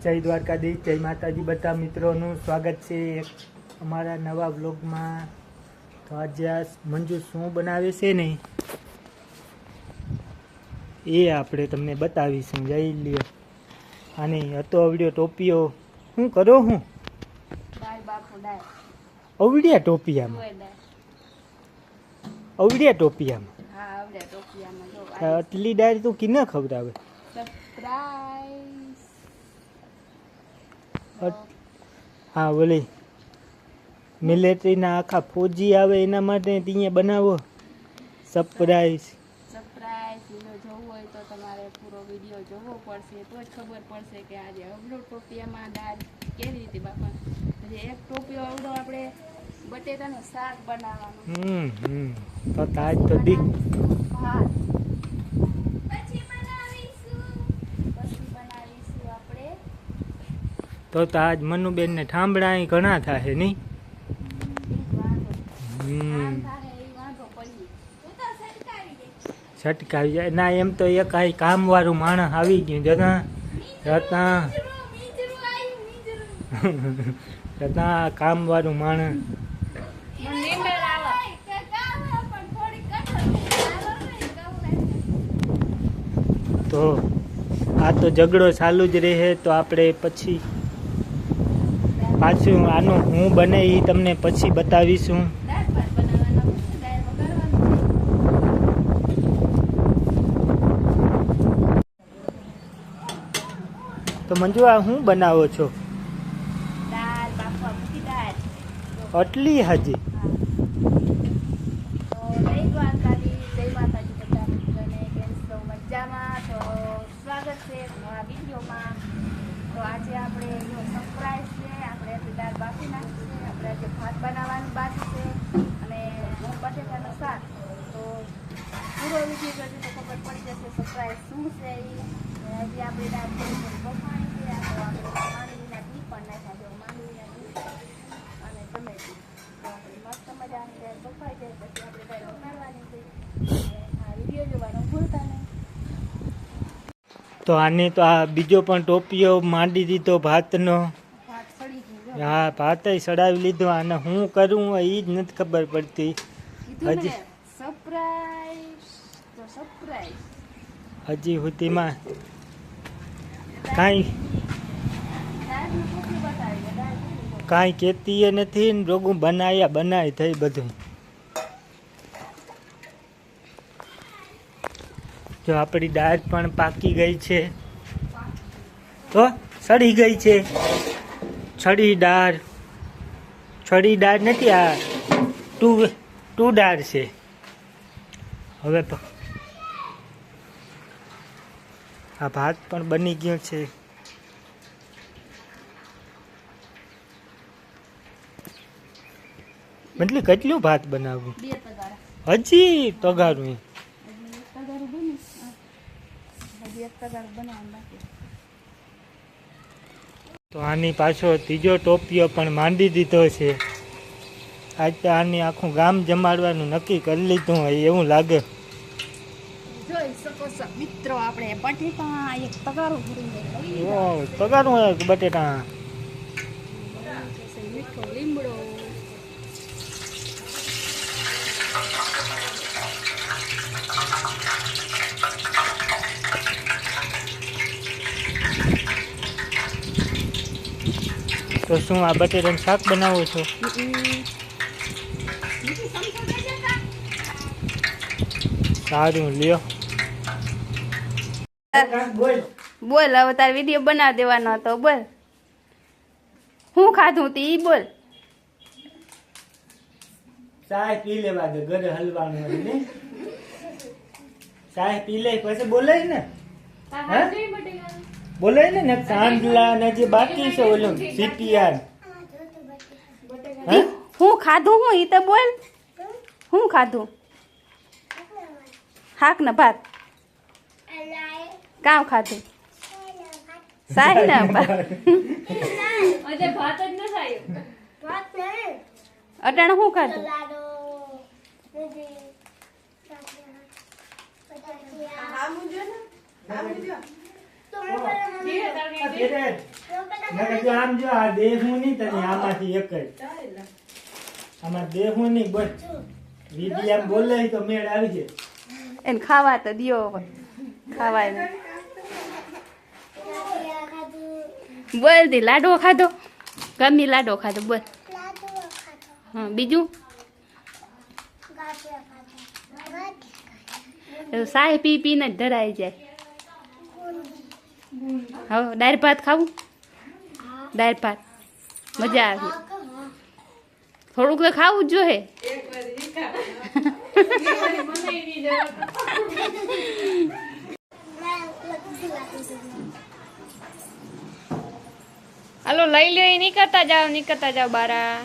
જય દ્વારકાધીશ, જય માતાજી બધા મિત્રોનું સ્વાગત છે એક અમારા નવા વ્લોગમાં। તો આજે આ મંજુ શું બનાવે છે ને એ આપણે તમને બતાવીશું। જઈ લ્યો અને હતો અવડિયો ટોપિયો શું કરો હું અવડિયા ટોપિયામાં આટલી ડાળ તું કિને ખવડાવે? હા બોલી મિલિટરીના આખા ફોજી આવે એના માટે ત્યાં બનાવો સરપ્રાઈઝ। વિડીયો જોવો હોય તો તમારે પૂરો વિડીયો જોવો પડશે, તો જ ખબર પડશે કે આજે અવળો ટોપિયામાં દાળ કેવી રીતે બાપા। એક ટોપિયો અવળો આપણે બટેટાનું શાક બનાવવાનું। તો આજ તો દી ભાત પછી બનાવીશું આપણે તો આજ મનુબેન ને ઠામડા ઘણા થાય નહીં? છટકાવી જાય ના એમ તો એક આ કામ વાળું માણસ આવી ગયું જતા કામ વાળું માણસ તો આ તો ઝઘડો ચાલુ જ રહે। તો આપણે પછી પાછું આનું હું બને એ તમને પછી બતાવીશું। તો મંજુ આ હું બનાવો છો? આટલી હજી સ્વાગત છે નવા વિડીયોમાં। તો આજે આપણે સરપ્રાઈઝ છે, આપણે દાળ બાફી નાખી છે, આપણે આજે ભાત બનાવવાનું બાકી છે અને બટેટાનું શાક। તો પૂરો વિડીયો જોજો તો ખબર પડી જશે સરપ્રાઈઝ શું છે એ। હજી આપણે દાળ થોડી બફાણી છે, તો આપણે માંડવીના ઘી પણ નાખ્યા છે, માંડવીના ઘી અને ટમેટી તો આપણે મસ્ત મજાની બફાઈ જાય પછી આપણે દાળ વઘારવાની છે। આ વિડીયો જોવાનું ભૂલતા નહીં। તો આને તો આ બીજો પણ ટોપિયો માંડી દીધો ભાતનો। હા ભાત સડાવી લીધો। આને હું કરું એ જ નથી ખબર પડતી હજી સુધીમાં કાંઈ કહેતી નથી ને રોગું બનાય થઈ બધું। જો આપણી દાળ પણ પાકી ગઈ છે, તો સડી ગઈ છે। છડી દાળ નથી, આ ટુ દાળ છે। હવે આ ભાત પણ બની ગયો છે। મતલબ કેટલું ભાત બનાવવું હજી તગારું? તો આની પાછો ત્રીજો ટોપિયો પણ માંડી દીધો છે। આજ તો આની આખું ગામ જમાડવાનું નક્કી કરી લીધું હોય એવું લાગે। જોઈ શકો છો મિત્રો, આપણે બટેટા એક તગારું ભરી તગારું હોય બટેટા મીઠો લીમડો તો શું આ બટેટાનું શાક બનાવો છો? સારું લ્યો બોલ હવે તાર વિડીયો બનાવી દેવાનો હતો, બોલ હું ખાધું તી બોલ। ચાય પી લેવા દે, ઘરે હલવાનું હોય ને ચાય પી લે પછી બોલાય ને, બોલાય ને સાંડલા ને જે બાકી છે ઓલું સીટીઆર હું ખાધું હું ઈ તો બોલ હું ખાધું? શાક ને ભાત કામ ખાધું સાય ને ભાત અટાણે શું ખાધું? નકર જો આમ જો આ દેહું નહીં તને આમાંથી એક જ આમાં દેહું નહીં બસ વિધિ આમ બોલે તો મેળ આવી જાય. એને ખાવા તો દિયો ખાવાય ને બોલ દી લાડવો ખાધો ગમી લાડવો ખાધો બોલ હા બીજું સાય પી પીને જ ધરાઈ જાય. હવે દાળ ભાત ખાવું દાળ ભાત મજા આવે થોડુંક તો ખાવું જ જોઈએ. હાલો લઈ લ્યો નીકળતા જાઓ બારા.